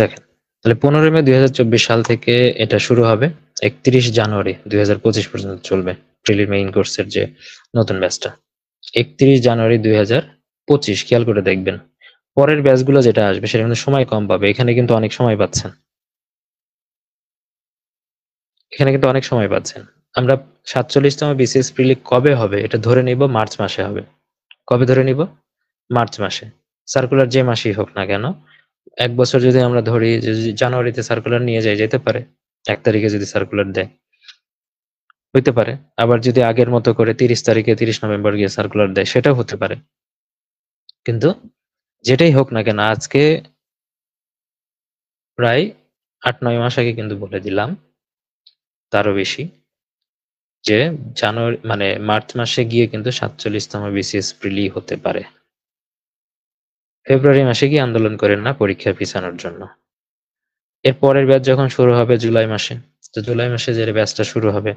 দেখেন, তাহলে 15 মে 2024 সাল থেকে এটা শুরু হবে, 31 জানুয়ারি 2025 পর্যন্ত চলবে প্রিলি মেইন কোর্সের যে নতুন ব্যাচটা। 31 জানুয়ারি 2025 খেয়াল করে দেখবেন। পরের ব্যাচগুলো যেটা আসবে সেটা কিন্তু সময় কম পাবে, এখানে কিন্তু অনেক সময় পাচ্ছেন। এখানে কিন্তু অনেক সময় পাচ্ছেন। আমরা 47তম বিসিএস প্রিলি কবে হবে এটা ধরে নিব মার্চ মাসে হবে। কবে ধরে নিব? মার্চ মাসে। সার্কুলার যে মাসেই হোক না কেন, 1 বছর যদি আমরা ধরি যে যদি জানুয়ারিতে সার্কুলার নিয়ে যাই, যেতে পারে। 1 তারিখে যদি সার্কুলার দেয়, হইতে পারে। আবার যদি আগের মতো করে 30 তারিখে 30 নভেম্বর গিয়ে সার্কুলার দেয়, সেটাও হতে পারে। কিন্তু যেটাই হোক না কেন, আজকে প্রায় 8-9 মাস আগে কিন্তু বলে দিলাম, তারও বেশি, যে জানুয়ারি মানে মার্চ মাসে গিয়ে কিন্তু 47তম বিসিএস প্রিলি হতে পারে। ফেব্রুয়ারি মাসে গিয়ে আন্দোলন করেন না পরীক্ষা পিছানোর জন্য। এর পরের ব্যাচ যখন শুরু হবে জুলাই মাসে, তো জুলাই মাসে যে ব্যাচটা শুরু হবে,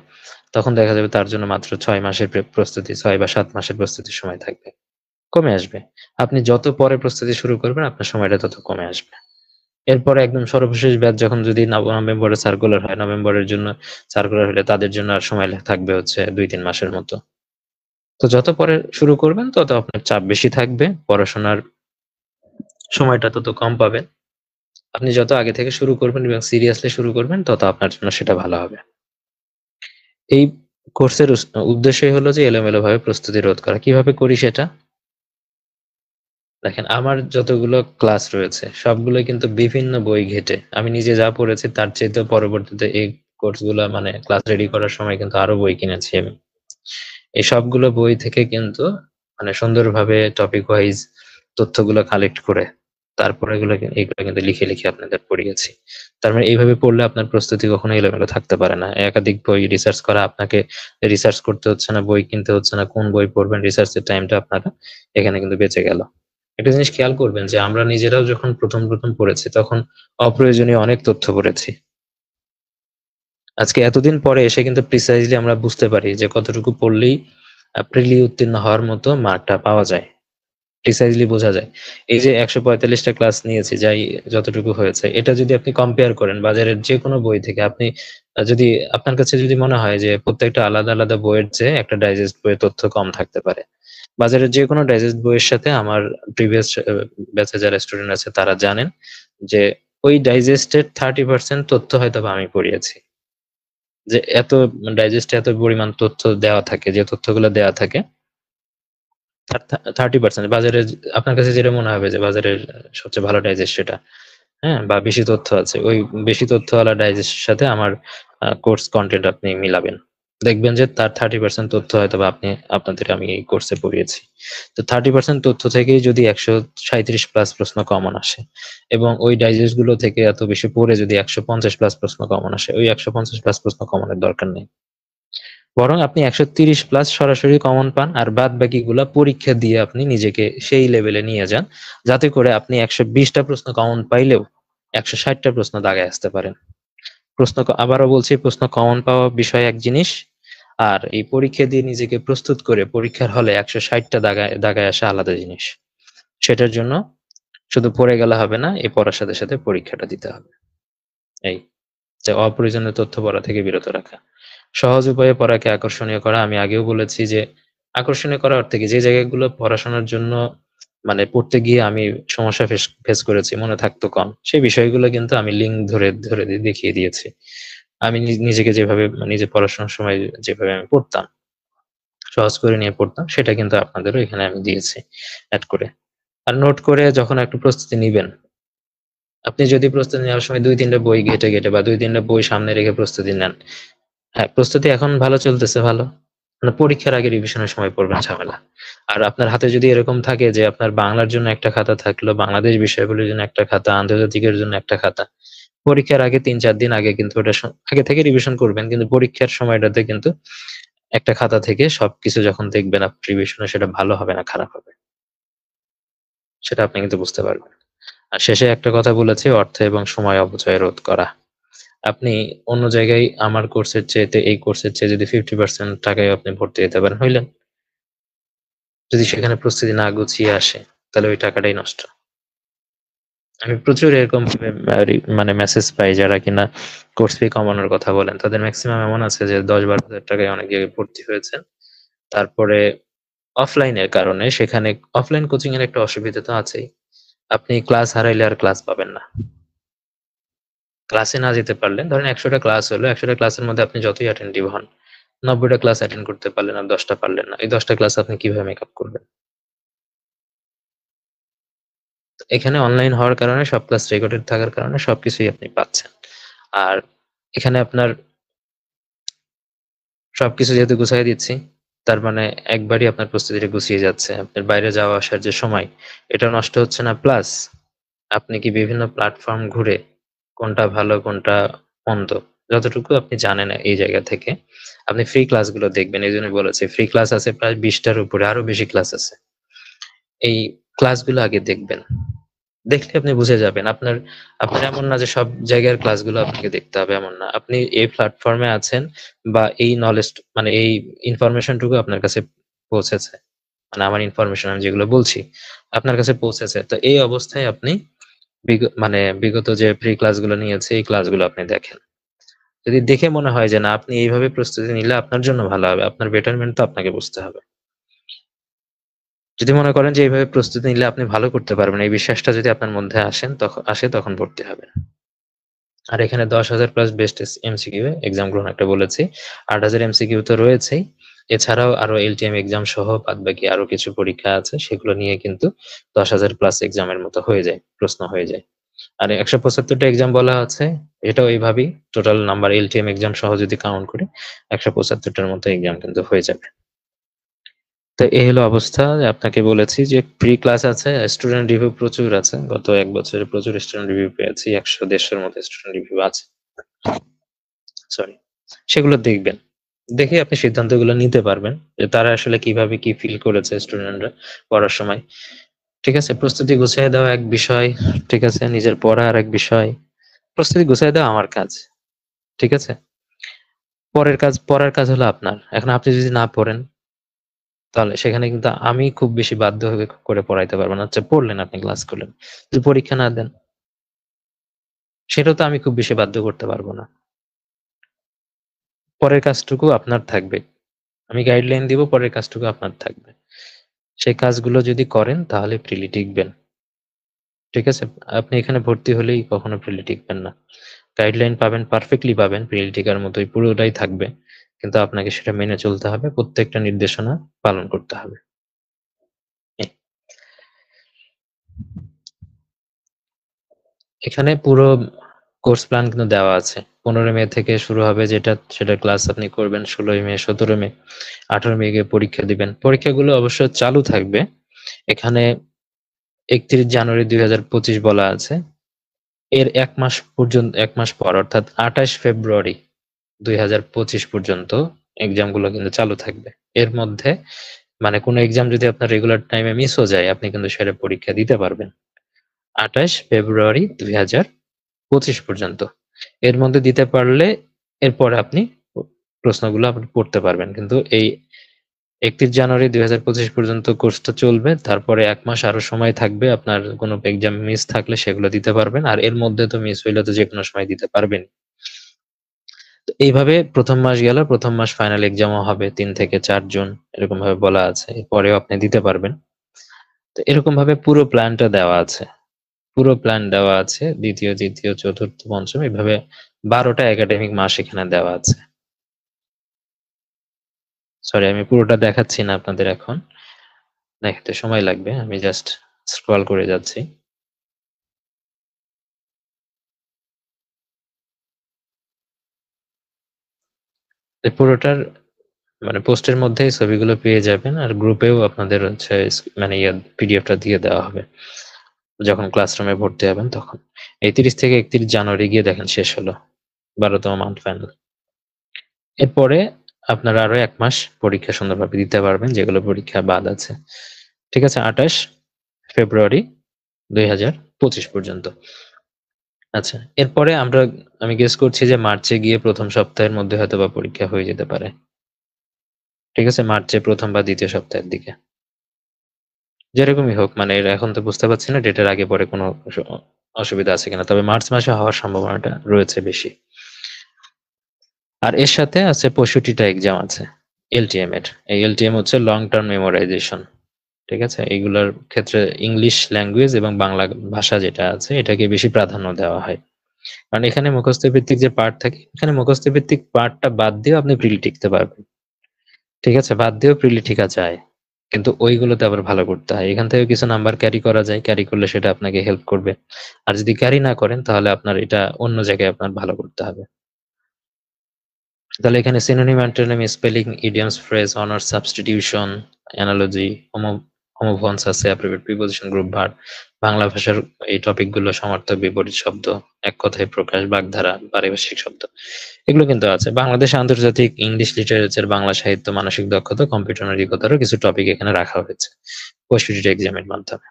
তখন দেখা যাবে তার জন্য মাত্র 6 মাসের প্রস্তুতি, 6 বা 7 মাসের প্রস্তুতির সময় থাকবে। কমে আসবে। আপনি যত পরে প্রস্তুতি শুরু করবেন, আপনার সময়টা তত কমে আসবে। এরপরে একদম সর্বশেষ ব্যাচ যখন যদি নভেম্বরে সার্কুলার হয়, নভেম্বরের জন্য সার্কুলার হলে তাদের জন্য আর সময় থাকবে হচ্ছে 2-3 মাসের মতো। তো যত পরে শুরু করবেন তত আপনার চাপ বেশি থাকবে, পড়াশোনার সময়টা তত কম পাবেন। আপনি যত আগে থেকে শুরু করবেন এবং সিরিয়াসলি শুরু করবেন, তত আপনার জন্য সেটা ভালো হবে। এই কোর্সের উদ্দেশ্যই হলো যে এলোমেলোভাবে প্রস্তুতি রোধ করা। কিভাবে করি সেটা? দেখেন, আমার যতগুলো ক্লাস রয়েছে সবগুলোই কিন্তু বিভিন্ন বই ঘেঁটে, আমি নিজে যা পড়েছি তার চাইতেও পরবর্তীতে এই কোর্সগুলো মানে ক্লাস রেডি করার সময় কিন্তু আরো বই কিনেছি আমি। এই সবগুলো বই থেকে কিন্তু মানে সুন্দরভাবে টপিক ওয়াইজ তথ্যগুলো কালেক্ট করে তারপরে এগুলো কিন্তু লিখে লিখে আপনাদের পড়িয়েছি। তার মানে এইভাবে পড়লে আপনার প্রস্তুতি কখনো এলোমেলো থাকতে পারে না। একাধিক বই রিসার্চ করা, আপনাকে রিসার্চ করতে হচ্ছে না, বই কিনতে হচ্ছে না, কোন বই পড়বেন রিসার্চের টাইমটা আপনারা এখানে কিন্তু বেঁচে গেল। একটা জিনিস খেয়াল করবেন যে আমরা নিজেরাও যখন প্রথম প্রথম পড়েছি তখন অপ্রয়োজনীয় অনেক তথ্য পড়েছি। আজকে এতদিন পরে এসে কিন্তু প্রিসাইজলি আমরা বুঝতে পারি যে কতটুকু পড়লেই প্রিলি উত্তীর্ণ হওয়ার মতো মার্কটা পাওয়া যায়, প্রিসাইজলি বোঝা যায়। এই যে 145টা ক্লাস নিয়েছি, যাই যতটুকু হয়েছে, এটা যদি আপনি কম্পেয়ার করেন বাজারের যে কোনো বই থেকে, আপনি যদি আপনার কাছে যদি মনে হয় যে প্রত্যেকটা আলাদা আলাদা বইয়ের চেয়ে একটা ডাইজেস্ট বইয়ের তথ্য কম থাকতে পারে, বাজারের যে কোনো ডাইজেস্ট বইয়ের সাথে আমার প্রিভিয়াস ব্যাচে যারা স্টুডেন্ট আছে তারা জানেন যে ওই ডাইজেস্টের 30% তথ্য হয়তো বা আমি পড়িয়েছি। যে এত ডাইজেস্টে এত পরিমাণ তথ্য দেওয়া থাকে, যে তথ্যগুলো দেওয়া থাকে তার 30% বাজারে আপনার কাছে যেটা মনে হবে যে বাজারের সবচেয়ে ভালো ডাইজেস্ট সেটা, হ্যাঁ? বা বেশি তথ্য আছে। ওই বেশি তথ্যওয়ালা ডাইজেস্টের সাথে আমার কোর্স কনটেন্ট আপনি মিলাবেন। দেখবেন যে তার 30% তথ্য হয়তোবা আপনাদের আমি এই কোর্সে পড়িয়েছি। তো 30% তথ্য থেকেই যদি 137 প্লাস প্রশ্ন কমন আসে এবং ওই ডাইজেস্ট গুলো থেকে এত বেশি পড়ে যদি 150 প্লাস প্রশ্ন কমন আসে, ওই 150 প্লাস প্রশ্ন কমনের দরকার নেই। বরং আপনি 130 প্লাস সরাসরি কমন পান, আর বাদবাকিগুলা পরীক্ষা দিয়ে আপনি নিজেকে সেই লেভেলে নিয়ে যান, যাতে করে আপনি 120টা প্রশ্ন কমন পাইলেও 160টা প্রশ্ন দাগায় আসতে পারেন। আবারও বলছি, প্রশ্ন কমন পাওয়া বিষয় এক জিনিস, আর এই পরীক্ষা দিয়ে নিজেকে প্রস্তুত করে পরীক্ষার হলে 160টা দাগায় দাগায় আসা আলাদা জিনিস। সেটার জন্য শুধু পড়ে গেলে হবে না, এই পড়ার সাথে সাথে পরীক্ষাটা দিতে হবে। এই যে অপ্রয়োজনীয় তথ্য পড়া থেকে বিরত রাখা। সহজ উপায়ে পড়াকে আকর্ষণীয় করা। আমি আগেও বলেছি যে আকর্ষণীয় করা অর্থে কি, যে জায়গাগুলো পড়াশোনার জন্য মানে পড়তে গিয়ে আমি সমস্যা ফেস করেছি, মনে থাকতো কম, সেই বিষয়গুলো কিন্তু আমি লিঙ্ক ধরে ধরে দেখিয়ে দিয়েছি। আমি নিজেকে যেভাবে নিজে পড়াশোনার সময় যেভাবে আমি পড়তাম, সহজ করে নিয়ে পড়তাম, সেটা কিন্তু আপনাদেরও এখানে আমি দিয়েছি এড করে। আর নোট করে যখন একটু প্রস্তুতি নিবেন, আপনি যদি প্রস্তুতি নেওয়ার সময় ২-৩ টা বই ঘেঁটে ঘেঁটে বা ২-৩ টা বই সামনে রেখে প্রস্তুতি নেন, হ্যাঁ, প্রস্তুতি এখন ভালো চলতেছে, ভালো। মানে পরীক্ষার আগে রিভিশনের সময় পড়বেন ঝামেলা। আর আপনার হাতে যদি এরকম থাকে যে আপনার বাংলার জন্য একটা খাতা থাকলো, বাংলাদেশ বিষয়গুলোর জন্য একটা খাতা, আন্তর্জাতিকের জন্য একটা খাতা। পরীক্ষার আগে ৩-৪ দিন আগে কিন্তু ওটা আগে থেকে রিভিশন করবেন। কিন্তু পরীক্ষার সময়টাতে কিন্তু একটা খাতা থেকে সবকিছু যখন দেখবেন আপনি রিভিশনে, সেটা ভালো হবে না খারাপ হবে। সেটা আপনি কিন্তু বুঝতে পারবেন। আর শেষে একটা কথা বলেছি, অর্থ এবং সময় অপচয় রোধ করা। আপনি অন্য জায়গায় আমার কোর্সের চাইতে এই কোর্সের চেয়ে যদি 50% টাকায় আপনি ভর্তি হতে পারেন, হইলেন। যদি সেখানে প্রস্তুতি না গুছিয়ে আসে, তাহলে ওই টাকাটাই নষ্ট। আমি প্রচুর এরকম মানে মেসেজ পাই যারা কিনা কোর্স ফি কমানোর কথা বলেন। তাদের ম্যাক্সিমাম এমন আছে যে ১০-১২ হাজার টাকায় অনেক জায়গায় ভর্তি হয়েছেন। তারপরে অফলাইনের কারণে সেখানে অফলাইন কোচিং এর একটা অসুবিধা তো আছেই। আপনি ক্লাস হারাইলে আর ক্লাস পাবেন না। ক্লাসে না যেতে পারলেন, ধরেন ১০০ টা ক্লাস হলো, ১০০ টা ক্লাসের মধ্যে আপনি যতই অ্যাটেনটিভ হন, ৯০ টা ক্লাস অ্যাটেন্ড করতে পারলেন আর ১০ টা পারলেন না। এই ১০ টা ক্লাস আপনি কিভাবে মেকআপ করবেন? এখানে অনলাইন হওয়ার কারণে সব ক্লাস রেকর্ডেড থাকার কারণে সবকিছুই আপনি পাচ্ছেন। আর এখানে আপনার সবকিছু যেহেতু গুছায় দিচ্ছি, তার মানে একবারই আপনার প্রস্তুতিটা গুছিয়ে যাচ্ছে। আপনার বাইরে যাওয়া আসার যে সময়, এটাও নষ্ট হচ্ছে না। প্লাস আপনি কি বিভিন্ন প্ল্যাটফর্ম ঘুরে কোনটা ভালো কোনটা মন্দ যতটুকু আপনি জানেন এই জায়গা থেকে, আপনি ফ্রি ক্লাসগুলো দেখবেন। এইজন্যই বলেছি ফ্রি ক্লাস আছে প্রায় ২০ টার উপরে, আরো বেশি ক্লাস আছে। এই ক্লাসগুলো আগে দেখবেন। দেখলে আপনি বুঝে যাবেন। আপনার এমন না যে সব জায়গার ক্লাসগুলো আপনাকে দেখতে হবে, এমন না। আপনি এই প্ল্যাটফর্মে আছেন বা এই নলেজ মানে এই ইনফরমেশনটুকু আপনার কাছে পৌঁছেছে। মানে আমার ইনফরমেশন আমি যেগুলো বলছি, আপনার কাছে পৌঁছেছে। তো এই অবস্থায় আপনি মানে বিগত যে প্রি ক্লাসগুলো নিয়েছে এই ক্লাসগুলো আপনি দেখেন। যদি দেখে মনে হয় যে না আপনি এইভাবে প্রস্তুতি নিলে আপনার জন্য ভালো হবে, আপনার বেটারমেন্ট তো আপনাকে বুঝতে হবে। যদি মনে করেন যে এইভাবে প্রস্তুতি নিলে আপনি ভালো করতে পারবেন, এই বিশ্বাসটা যদি আপনার মধ্যে আসে তখন ভর্তি হবেন। আর এখানে ১০,০০০ প্লাস বেস্ট এমসিকিউ এক্সাম গ্রহণ একটা বলেছি। ৮,০০০ এমসিকিউ তো রয়েছেই। এছাড়াও আরো এলটিএম এক্সাম সহ বাদবাকি আরো কিছু পরীক্ষা আছে। সেগুলো নিয়ে কিন্তু ১০,০০০ প্লাস এক্সামের মতো হয়ে যায়, প্রশ্ন হয়ে যায়। আর ১৭৫ টা এক্সাম বলা আছে, এটাও এইভাবেই টোটাল নাম্বার এলটিএম এক্সাম সহ যদি কাউন্ট করি ১৭৫ টার মতো এক্সাম কিন্তু হয়ে যাবে। তো এই হলো অবস্থা। আপনাকে বলেছি যে প্রি ক্লাস আছে, স্টুডেন্ট রিভিউ প্রচুর আছে। গত ১ বছরে প্রচুর স্টুডেন্ট রিভিউ পেয়েছি। ১০০-১৫০ র মতো স্টুডেন্ট রিভিউ আছে। সরি। সেগুলো দেখবেন। দেখে আপনি সিদ্ধান্তগুলো নিতে পারবেন যে তারা আসলে কিভাবে কি ফিল করেছে স্টুডেন্টরা পড়ার সময়। ঠিক আছে? প্রস্তুতি গুছিয়ে দেওয়া এক বিষয়, ঠিক আছে? নিজের পড়া আরেক বিষয়। প্রস্তুতি গুছায় দেওয়া আমার কাজ। ঠিক আছে? পড়ার কাজ হলো আপনার। এখন আপনি যদি না পড়েন, তাহলে সেখানে কিন্তু আমি খুব বেশি বাধ্য হয়ে করে পড়াইতে পারব না। আচ্ছা পড়লেন আপনি ক্লাস করলেন। যদি পরীক্ষা না দেন, সেটাও তো আমি খুব বেশি বাধ্য করতে পারব না। পরের কাজটুকু আপনার থাকবে। আমি গাইডলাইন দিব, পরের কাজটুকু আপনার থাকবে। সেই কাজগুলো যদি করেন তাহলে প্রিলি টিকবেন। ঠিক আছে? আপনি এখানে ভর্তি হলেই কখনো প্রিলি টিকবেন না। গাইডলাইন পাবেন, পারফেক্টলি পাবেন, প্রিলি টিকার মতোই পুরোটাই থাকবে। কিন্তু আপনাকে সেটা মেনে চলতে হবে। প্রত্যেকটা নির্দেশনা পালন করতে হবে। এ এখানে পুরো কোর্স প্ল্যান কিন্তু দেওয়া আছে। ১৫ মে থেকে শুরু হবে সেটার ক্লাস আপনি করবেন ১৬ মে, ১৭ মে, ১৮ মে গিয়ে পরীক্ষা দিবেন। পরীক্ষাগুলো অবশ্য চালু থাকবে। এখানে ৩১ জানুয়ারি ২০২৫ বলা আছে। এর ১ মাস পর অর্থাৎ ২৮ ফেব্রুয়ারি ২০২৫ পর্যন্ত এক্সামগুলো কিন্তু চালু থাকবে। এর মধ্যে মানে কোন এক্সাম যদি আপনার রেগুলার টাইমে মিসও যায়, আপনি কিন্তু সেটা পরীক্ষা দিতে পারবেন। ২৮ ফেব্রুয়ারি ২০২৫ পর্যন্ত। এর মধ্যে দিতে পারলে এরপরে আপনি প্রশ্নগুলো আপনি পড়তে পারবেন। কিন্তু এই ৩১ জানুয়ারি ২০২৫ পর্যন্ত কোর্সটা চলবে। তারপরে ১ মাস আরো সময় থাকবে। আপনার কোন এক্সাম মিস থাকলে সেগুলো দিতে পারবেন। আর এর মধ্যে তো মিস হইলে তো যেকোনো সময় দিতে পারবেন। তো এইভাবে ১ম মাস গেল। ১ম মাস ফাইনাল এক্সামও হবে ৩ থেকে ৪ জুন এরকমভাবে বলা আছে। এরপরেও আপনি দিতে পারবেন। তো এরকমভাবে পুরো প্ল্যানটা দেওয়া আছে। পুরো প্ল্যান দেওয়া আছে। ২য়, তৃতীয়, চতুর্থ, পঞ্চম এভাবে ১২ টা একাডেমিক মাস এখানে দেওয়া আছে। সরি আমি পুরোটা দেখাচ্ছি না আপনাদের এখন। দেখাতে সময় লাগবে। আমি জাস্ট স্ক্রল করে যাচ্ছি। পুরোটার মানে পোস্টের মধ্যেই ছবিগুলো পেয়ে যাবেন। আর গ্রুপেও আপনাদের হচ্ছে মানে পিডিএফটা দিয়ে দেওয়া হবে। যখন ক্লাসরুমে ভর্তি হবেন তখন। এই ৩০ থেকে ৩১ জানুয়ারি গিয়ে দেখেন শেষ হলো। ১২তম মান্থ ফাইনাল। এরপরে আপনারা আরো ১ মাস পরীক্ষা সুন্দরভাবে দিতে পারবেন যেগুলো পরীক্ষা বাদ আছে। ঠিক আছে? ২৮ ফেব্রুয়ারি ২০২৫ পর্যন্ত। আচ্ছা, এরপরে আমি গেস করছি যে মার্চে গিয়ে ১ম সপ্তাহের মধ্যে হয়তোবা পরীক্ষা হয়ে যেতে পারে। ঠিক আছে? মার্চের ১ম বা ২য় সপ্তাহের দিকে। যেরকমই হোক মানে এখন তো বুঝতে পারছি না ডেটের আগে পরে কোনো অসুবিধা আছে কিনা, তবে মার্চ মাসে হওয়ার সম্ভাবনাটা রয়েছে বেশি। আর এর সাথে আছে 65টা এক্সাম আছে এলটিএম এর। এই এলটিএম হচ্ছে লং টার্ম মেমোরাইজেশন, ঠিক আছে? এগুলোর ক্ষেত্রে ইংলিশ ল্যাঙ্গুয়েজ এবং বাংলা ভাষা যেটা আছে এটাকে বেশি প্রাধান্য দেওয়া হয়, কারণ এখানে মুখস্থ ভিত্তিক যে পার্ট থাকে, এখানে মুখস্থ ভিত্তিক পার্টটা বাদ দিয়েও আপনি প্রিলি টিকতে পারবেন, ঠিক আছে? বাদ দিয়েও প্রিলি ঠিকা যায়, কিন্তু ওইগুলোতে আবার ভালো করতে হয়। এখান থেকে কিছু নাম্বার ক্যারি করা যায়, ক্যারি করলে সেটা আপনাকে হেল্প করবে। আর যদি ক্যারি না করেন তাহলে আপনার এটা অন্য জায়গায় আপনার ভালো করতে হবে। তাহলে এখানে synonym, antonym, spelling, idioms, phrase, honours, substitution, analogy, homophones আছে, appropriate preposition, group verb, Bangla ভাষার এই টপিকগুলো, সমার্থক, বিপরীত শব্দ, এক কথায় প্রকাশ, বাগধারা, পারিভাষিক শব্দ, এগুলো কিন্তু আছে। বাংলাদেশ আন্তর্জাতিক ইংলিশ লিটারেচার, বাংলা সাহিত্য, মানসিক দক্ষতা, কম্পিউটার নৈতিকতারও কিছু টপিক এখানে রাখা হয়েছে 65টা এক্সামের মাধ্যমে।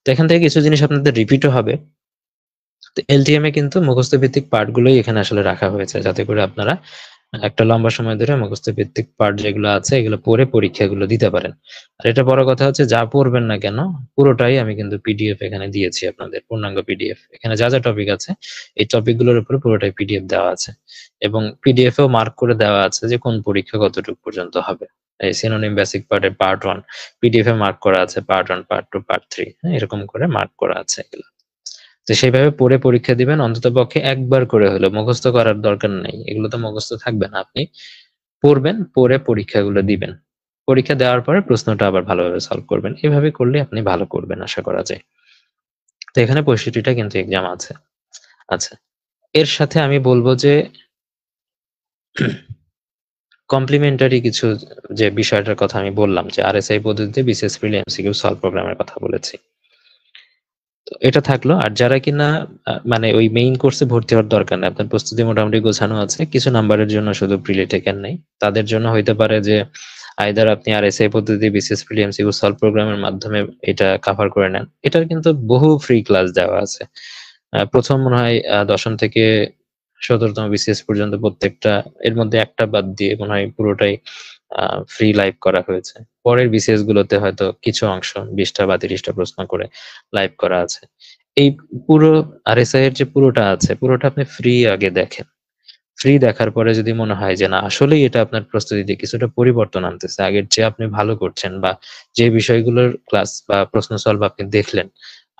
তো এখান থেকে কিছু জিনিস আপনাদের রিপিটও হবে। তো এলটিএম এ কিন্তু মুখস্থ ভিত্তিক পার্ট গুলোই এখানে আসলে রাখা হয়েছে, যাতে করে আপনারা একটা লম্বা সময় ধরে মুখস্থ ভিত্তিক পার্ট যেগুলো আছে এগুলো পড়ে পরীক্ষাগুলো দিতে পারেন। আর এটা বড় কথা হচ্ছে, যা পড়বেন না কেন পুরোটাই আমি কিন্তু পিডিএফ এখানে দিয়েছি আপনাদের, পূর্ণাঙ্গ পিডিএফ। এখানে যা যা টপিক আছে এই টপিক গুলোর উপরে পুরোটাই পিডিএফ দেওয়া আছে, এবং পিডিএফ এও মার্ক করে দেওয়া আছে যে কোন পরীক্ষা কতটুকু পর্যন্ত হবে। এই সিনোনিম বেসিক পার্টের পার্ট 1 পিডিএফ এ মার্ক করা আছে, পার্ট 1, পার্ট 2, পার্ট 3, এরকম করে মার্ক করা আছে এগুলো। তো সেইভাবে পড়ে পরীক্ষা দিবেন, অন্ততপক্ষে একবার করে হলেও। মুখস্থ করার দরকার নাই, এগুলো তো মুখস্থ থাকবে না। আপনি পড়বেন, পড়ে পরীক্ষাগুলো দিবেন। পরীক্ষা দেওয়ার পরে প্রশ্নটা আবার ভালোভাবে সলভ করবেন। এভাবে করলে আপনি ভালো করবেন আশা করা যায়। তো এখানে 65টা কিন্তু এক্সাম আছে। আচ্ছা, এর সাথে আমি বলবো যে কমপ্লিমেন্টারি কিছু যে বিষয়টার কথা আমি বললাম, যে আরএসআই পদ্ধতিতে বিসিএস প্রিলি এমসিকিউ সলভ প্রোগ্রামের কথা বলেছি। তো এটা থাকলো। আর যারা কিনা মানে ওই মেইন কোর্সে ভর্তি হওয়ার দরকার নেই, আপনার প্রস্তুতি মোটামুটি গোছানো আছে, কিছু নাম্বারের জন্য শুধু প্রিলি টেকেন নাই, তাদের জন্য হইতে পারে যে আইদার আপনি আরএসআই পদ্ধতি বিসিএস প্রিলি এমসিকিউ সলভ প্রোগ্রামের মাধ্যমে এটা কভার করে নেন। এটার কিন্তু বহু ফ্রি ক্লাস দেওয়া আছে। প্রথম মনে হয় দশম থেকে 17তম বিসিএস পর্যন্ত প্রত্যেকটা, এর মধ্যে একটা বাদ দিয়ে মনে হয় পুরোটাই ফ্রি লাইভ করা হয়েছে। পরের বিসিএস গুলোতে হয়তো কিছু অংশ 20টা বা 30টা প্রশ্ন করে লাইভ করা আছে। এই পুরো আরএসআই এর যে পুরোটা আছে পুরোটা আপনি ফ্রি আগে দেখেন। ফ্রি দেখার পরে যদি মনে হয় যে না আসলেই এটা আপনার প্রস্তুতিতে কিছুটা পরিবর্তন আনতেছে, আগের চেয়ে আপনি ভালো করছেন, বা যে বিষয়গুলোর ক্লাস বা প্রশ্ন সলভ আপনি দেখলেন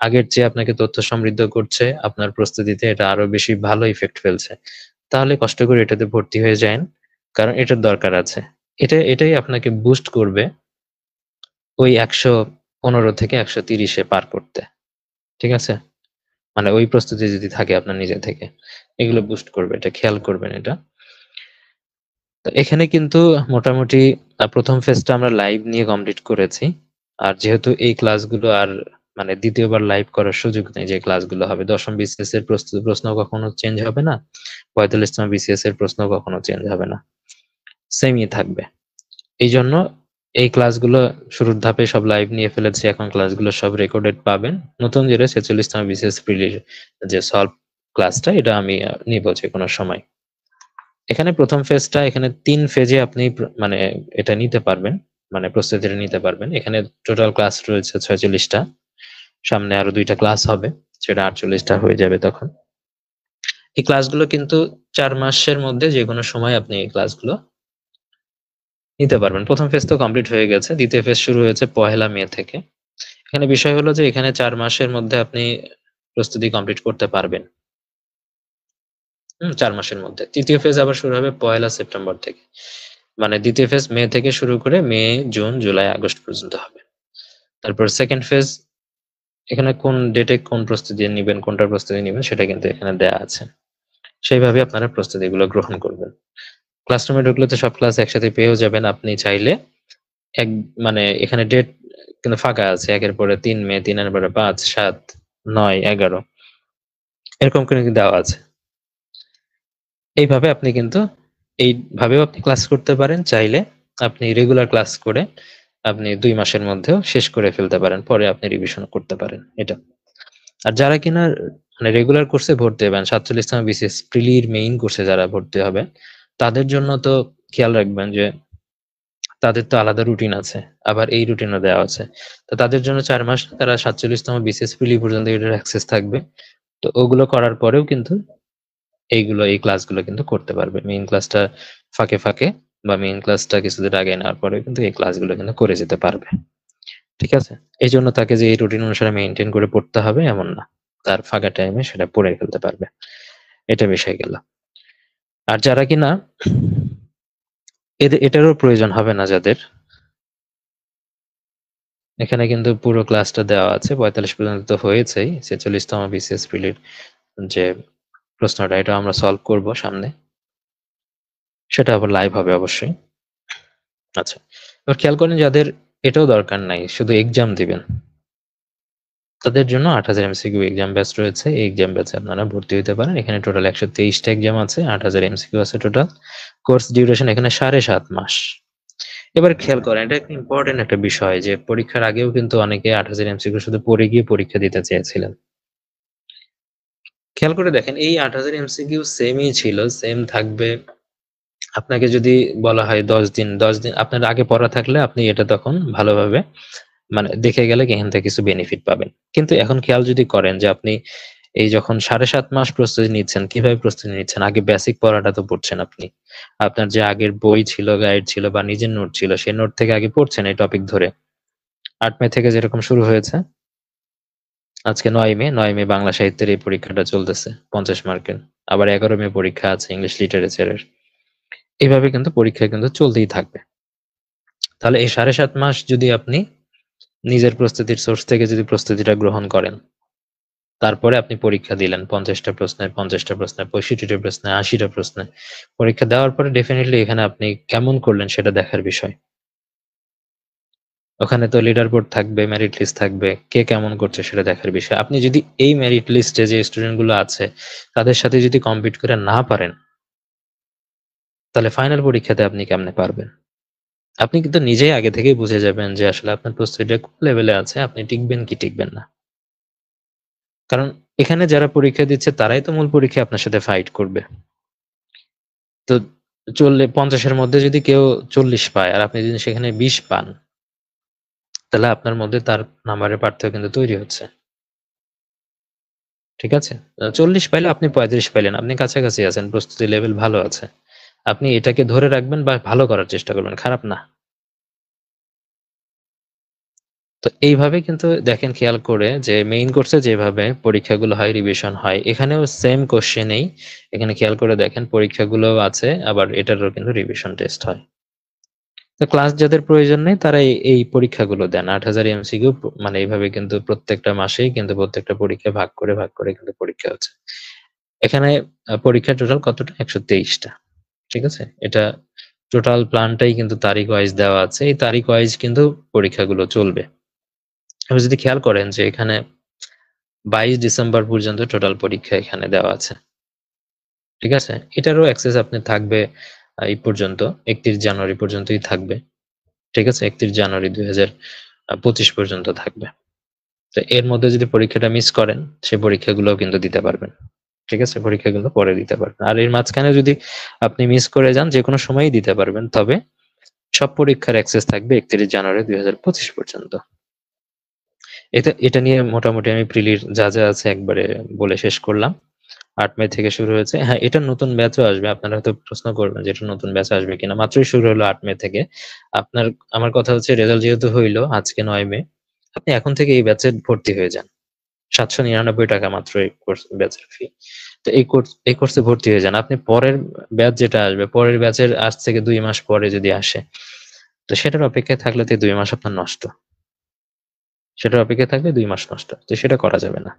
আগের চেয়ে আপনাকে তথ্য সমৃদ্ধ করছে, আপনার প্রস্তুতিতে এটা আরো বেশি ভালো ইফেক্ট ফেলছে, তাহলে কষ্ট করে এটাতে ভর্তি হয়ে যান, কারণ এটার দরকার আছে। এটাই আপনাকে বুস্ট করবে ওই 115 থেকে 130-এ পার করতে, ঠিক আছে? মানে ওই প্রস্তুতি যদি থাকে আপনার নিজে থেকে, এগুলো বুস্ট করবে, এটা খেয়াল করবেন এটা। তো এখানে কিন্তু মোটামুটি প্রথম ফেজটা আমরা লাইভ নিয়ে কমপ্লিট করেছি। আর যেহেতু এই ক্লাসগুলো আর মানে দ্বিতীয়বার লাইভ করার সুযোগ নেই, যে ক্লাসগুলো হবে, দশম বিসিএস এর প্রশ্ন কখনো চেঞ্জ হবে না, 45তম বিসিএস এর প্রশ্ন কখনো চেঞ্জ হবে না, সেমই থাকবে। এই জন্য এই ক্লাসগুলো শুরুর ধাপে সব লাইভ নিয়ে ফেলেছি, এখন ক্লাসগুলো সব রেকর্ডেড পাবেন। নতুন যেটা 46তম বিসিএস প্রিলির যে সলভ ক্লাসটা, এটা আমি নিব যে কোনো সময়। এখানে প্রথম ফেজটা, এখানে 3 ফেজে আপনি মানে এটা নিতে পারবেন, মানে প্রস্তুতিটা নিতে পারবেন। এখানে টোটাল ক্লাস রয়েছে 46টা, সামনে আরো 2টা ক্লাস হবে, সেটা 48টা হয়ে যাবে তখন। এই ক্লাসগুলো কিন্তু 4 মাসের মধ্যে যে কোনো সময় আপনি এই ক্লাসগুলো নিতে পারবেন। প্রথম ফেজ তো কমপ্লিট হয়ে গেছে, দ্বিতীয় ফেজ শুরু হয়েছে 1 মে থেকে। এখানে বিষয় হলো যে এখানে 4 মাসের মধ্যে আপনি প্রস্তুতি কমপ্লিট করতে পারবেন। 4 মাসের মধ্যে। তৃতীয় ফেজ আবার শুরু হবে 1 সেপ্টেম্বর থেকে। মানে দ্বিতীয় ফেজ মে থেকে শুরু করে মে, জুন, জুলাই, আগস্ট পর্যন্ত হবে। তারপর সেকেন্ড ফেজ, এখানে কোন ডেটে কোন প্রস্তুতি নিবেন, কোনটার প্রস্তুতি নিবেন সেটা কিন্তু এখানে দেয়া আছে। সেইভাবে আপনারা প্রস্তুতিগুলো গ্রহণ করবেন। ক্লাসরুমে ঢুকলে তো সব ক্লাস একসাথে পেয়েও যাবেন। আপনি চাইলে এক মানে এখানে ডেট কিন্তু ফাঁকা আছে। 1 এর পরে 3 মে, 3 এর পরে 5, 7, 9, 11 এরকম করে কিন্তু দেওয়া আছে। এইভাবে আপনি কিন্তু এইভাবেও আপনি ক্লাস করতে পারেন। চাইলে আপনি রেগুলার ক্লাস করে আপনি 2 মাসের মধ্যেও শেষ করে ফেলতে পারেন। পরে আপনি রিভিশন করতে পারেন এটা। আর যারা কিনা মানে রেগুলার কোর্সে ভর্তি হবেন, 47তম বিসিএস প্রিলির মেইন কোর্সে যারা ভর্তি হবে, তাদের জন্য তো খেয়াল রাখবেন যে তাদের তো আলাদা রুটিন আছে। আবার এই রুটিনও দেওয়া আছে। তো তাদের জন্য 4 মাস তারা 47তম বিসিএস প্রিলি পর্যন্ত এটার অ্যাক্সেস থাকবে। তো ওগুলো করার পরেও কিন্তু এই ক্লাসগুলো কিন্তু করতে পারবে। মেইন ক্লাসটা ফাঁকে বা মেইন ক্লাসটা কিছুদিন আগে নেওয়ার পরেও কিন্তু এই ক্লাসগুলো কিন্তু করে যেতে পারবে। ঠিক আছে? এইজন্য তাকে যে এই রুটিন অনুসারে মেইনটেইন করে পড়তে হবে এমন না। তার ফাঁকা টাইমে সেটা পড়ে ফেলতে পারবে। এটা বিষয় গেল। আর যারা কিনা এটারও প্রয়োজন হবে না যাদের, এখানে কিন্তু পুরো ক্লাসটা দেওয়া আছে। ৪৫ পর্যন্ত তো হয়েছেই। ৪৬তম বিসিএস প্রিলির যে প্রশ্নটা, এটা আমরা সলভ করব সামনে। সেটা আবার লাইভ হবে অবশ্যই। আচ্ছা, এবার খেয়াল করেন যাদের এটাও দরকার নাই, শুধু এক্সাম দিবেন, তাদের জন্য ৮,০০০ এমসিকিউ এক্সাম ব্যাচ রয়েছে। এই এক্সাম ব্যাচে আপনারা ভর্তি হতে পারেন। এখানে টোটাল ১২৩টা এক্সাম আছে, ৮,০০০ এমসিকিউ আছে টোটাল। কোর্স ডিউরেশন এখানে ৭.৫ মাস। এবার খেয়াল করেন, এটা একটা ইম্পর্টেন্ট একটা বিষয় যে পরীক্ষার আগেও কিন্তু অনেকে ৮,০০০ এমসিকিউ শুধু পড়ে গিয়ে পরীক্ষা দিতে চেয়েছিলেন। খেয়াল করে দেখেন, এই ৮,০০০ এমসিকিউ সেমই ছিল, সেম থাকবে। আপনাকে যদি বলা হয় ১০ দিন আপনার আগে পড়া থাকলে আপনি এটা তখন ভালোভাবে মানে দেখে গেলে এখান থেকে কিছু বেনিফিট পাবেন। কিন্তু এখন খেয়াল যদি করেন যে আপনি এই যখন ৭.৫ মাস প্রস্তুতি নিচ্ছেন, কিভাবে প্রস্তুতি নিচ্ছেন? আগে বেসিক পড়াটা তো পড়ছেন আপনি। আপনার যে আগের বই ছিল, গাইড ছিল বা নিজের নোট ছিল, সেই নোট থেকে আগে পড়ছেন এই টপিক ধরে। ৮ মে থেকে যেরকম শুরু হয়েছে, আজকে ৯ মে বাংলা সাহিত্যের এই পরীক্ষাটা চলতেছে ৫০ মার্কের। আবার ১১ মে পরীক্ষা আছে ইংলিশ লিটারেচারের। এভাবে কিন্তু পরীক্ষা কিন্তু চলতেই থাকবে। তাহলে এই ৭.৫ মাস যদি আপনি নিজের প্রস্তুতির সোর্স থেকে যদি প্রস্তুতিটা গ্রহণ করেন, তারপরে আপনি পরীক্ষা দিলেন ৫০টা প্রশ্নে, ৫০টা প্রশ্নে, ৬৫টা প্রশ্নে, ৮০টা প্রশ্নে। পরীক্ষা দেওয়ার পরে ডেফিনিটলি এখানে আপনি কেমন করলেন সেটা দেখার বিষয়। ওখানে তো লিডার বোর্ড থাকবে, মেরিট লিস্ট থাকবে। কে কেমন করছে সেটা দেখার বিষয়। আপনি যদি এই মেরিট লিস্টে যে স্টুডেন্ট গুলো আছে তাদের সাথে যদি কম্পিট করে না পারেন, তাহলে ফাইনাল পরীক্ষাতে আপনি কেমনে পারবেন? আপনি কিন্তু নিজেই আগে থেকেই বুঝে যাবেন যে আসলে আপনার প্রস্তুতিটা কোন লেভেলে আছে, আপনি টিকবেন কি টিকবেন না। কারণ এখানে যারা পরীক্ষা দিচ্ছে তারাই তো মূল পরীক্ষায় আপনার সাথে ফাইট করবে। তো ৫০ এর মধ্যে যদি কেউ ৪০ পায় আর আপনি যদি সেখানে ২০ পান, তাহলে আপনার মধ্যে তার নাম্বারের পার্থক্য কিন্তু তৈরি হচ্ছে। ঠিক আছে? ৪০ পাইলে আপনি ৩৫ পাইলেন। আপনি কাছাকাছি আছেন, প্রস্তুতি লেভেল ভালো আছে। আপনি এটাকে ধরে রাখবেন বা ভালো করার চেষ্টা করবেন, খারাপ না। তো এইভাবে কিন্তু দেখেন খেয়াল করে যে মেইন কোর্সে যেভাবে পরীক্ষাগুলো হয়, রিভিশন হয়, এখানেও সেম কোশ্চেনেই এখানে খেয়াল করে দেখেন পরীক্ষাগুলোও আছে, আবার এটারও কিন্তু রিভিশন টেস্ট হয়। তো ক্লাস যাদের প্রয়োজন নেই তারা এই পরীক্ষাগুলো দেন। ৮,০০০ এমসিকিউ মানে এইভাবে কিন্তু প্রত্যেকটা মাসেই কিন্তু প্রত্যেকটা পরীক্ষা ভাগ করে কিন্তু পরীক্ষা হচ্ছে। এখানে পরীক্ষা টোটাল কতটা? ১২৩ টা। ঠিক আছে? এটা টোটাল প্ল্যানটাই কিন্তু তারিখ ওয়াইজ দেওয়া আছে। এই তারিখ ওয়াইজ কিন্তু পরীক্ষাগুলো চলবে। আপনি যদি খেয়াল করেন যে এখানে ২২ ডিসেম্বর পর্যন্ত টোটাল পরীক্ষা এখানে দেওয়া আছে। ঠিক আছে? এটারও অ্যাক্সেস আপনার থাকবে এই পর্যন্ত ৩১ জানুয়ারি পর্যন্তই থাকবে। ঠিক আছে? ৩১ জানুয়ারি ২০২৫ পর্যন্ত থাকবে। তো এর মধ্যে যদি পরীক্ষাটা মিস করেন, সে পরীক্ষাগুলোও কিন্তু দিতে পারবেন। ঠিক আছে? পরীক্ষাগুলো পরে দিতে পারবেন। আর এর মাঝখানে যদি আপনি মিস করে যান, যেকোনো সময়ই দিতে পারবেন। তবে সব পরীক্ষার অ্যাক্সেস থাকবে ৩১ জানুয়ারি ২০২৫ পর্যন্ত। এটা নিয়ে মোটামুটি আমি প্রিলির যা আছে একবারে বলে শেষ করলাম। ৮ মে থেকে শুরু হয়েছে। হ্যাঁ, এটার নতুন ব্যাচও আসবে। আপনারা হয়তো প্রশ্ন করবেন যে এটা নতুন ব্যাচ আসবে কিনা? মাত্রই শুরু হলো ৮ মে থেকে। আমার কথা হচ্ছে রেজাল্ট যেহেতু হইলো আজকে ৯ মে, আপনি এখন থেকে এই ব্যাচে ভর্তি হয়ে যান। ৳৭৯৯ মাত্র এই ব্যাচের ফি। তো এই কোর্সে ভর্তি হয়ে যান। আপনি পরের ব্যাচ যেটা আসবে, পরের ব্যাচের আজ থেকে ২ মাস পরে যদি আসে, তো সেটার অপেক্ষায় থাকলে তো এই ২ মাস আপনার নষ্ট। সেটার অপেক্ষায় থাকলে ২ মাস নষ্ট। তো সেটা করা যাবে না।